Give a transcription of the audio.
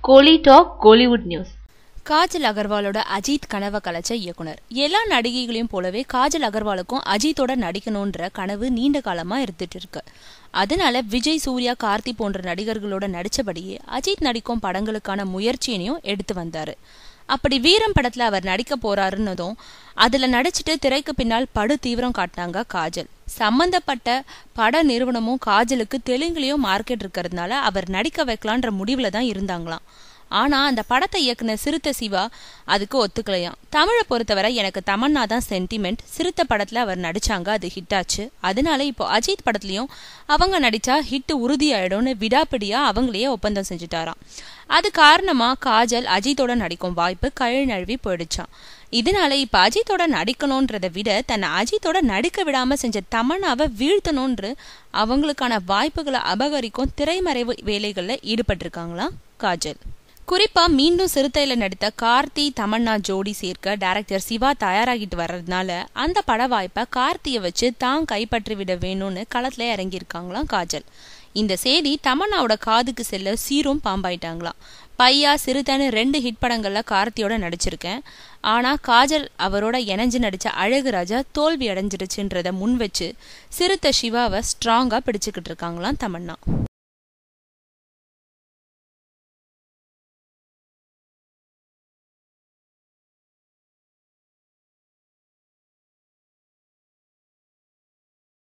கோலி talk Kollywood news. Kajal அகர்வாலோட Ajith கனவை கலைச்ச இயக்குனர். எல்லா நடிகைகளையும் போலவே காஜல் அகர்வாலுக்கும் அஜித்தோட நடிக்கணும்ன்ற கனவு நீண்ட காலமா இருந்துட்டு இருக்கு. அதனால விஜய், சூர்யா, கார்த்தி போன்ற நடிகர்களோட நடிச்சபடியே அஜித் நடிக்கும் படங்களுக்கான முயற்சியையும் எடுத்து வந்தாரு. அப்படி வீரம் படத்துல அவர் நடிக்க போறாருன்னதும் அதுல நடிச்சுட்டு திரைக்கு பின்னால் படு தீவிரம் காட்டினாங்க காஜல். சம்பந்தப்பட்ட பட நிறுவனமும் காஜலுக்கு தெலுங்குலயும் மார்க்கெட் இருக்கிறதுனால அவர் நடிக்க வைக்கலான்ற முடிவுல தான் இருந்தாங்களாம். ஆனா அந்த படத்தை இயக்குன சிறுத்தை சிவா அதுக்கு ஒத்துக்கலையாம். தமிழை பொறுத்தவரை எனக்கு தமன்னா தான் சென்டிமெண்ட். சிறுத்தை படத்துல அவர் நடிச்சாங்க, அது ஹிட் ஆச்சு. அதனால இப்போ அஜித் படத்துலயும் அவங்க நடிச்சா ஹிட் உறுதியாயிடும்னு விடாப்பிடியா அவங்களையே ஒப்பந்தம் செஞ்சுட்டாராம். அது காரணமா காஜல் அஜித்தோட நடிக்கும் வாய்ப்பு கழி நழுவி போயிடுச்சான். இதனால இப்ப அஜித்தோட நடிக்கணும்ன்றத விட தன்னை அஜித்தோட நடிக்க விடாம செஞ்ச தமன்னாவை வீழ்த்தணும்ன்று அவங்களுக்கான வாய்ப்புகளை அபகரிக்கும் திரைமறைவு வேலைகள்ல ஈடுபட்டிருக்காங்களாம் காஜல். குறிப்பா மீண்டும் சிறுத்தையில நடித்த கார்த்தி தமன்னா ஜோடி சேர்க்க டைரக்டர் சிவா தயாராகிட்டு வர்றதுனால அந்த பட வாய்ப்பை கார்த்தியை வச்சு தான் கைப்பற்றி விட வேணும்னு களத்துல இறங்கியிருக்காங்களாம் காஜல். இந்த செய்தி தமன்னாவோட காதுக்கு செல்ல சீரும் பாம்பாயிட்டாங்களாம். பையா, சிறுத்தைன்னு 2 ஹிட் படங்கள்ல கார்த்தியோட நடிச்சிருக்கேன். ஆனா காஜல் அவரோட இணைஞ்சு நடிச்ச அழகு ராஜா தோல்வி அடைஞ்சிருச்சுன்றத முன் வச்சு சிறுத்தை சிவாவை ஸ்ட்ராங்கா பிடிச்சுக்கிட்டு இருக்காங்களாம் தமன்னா.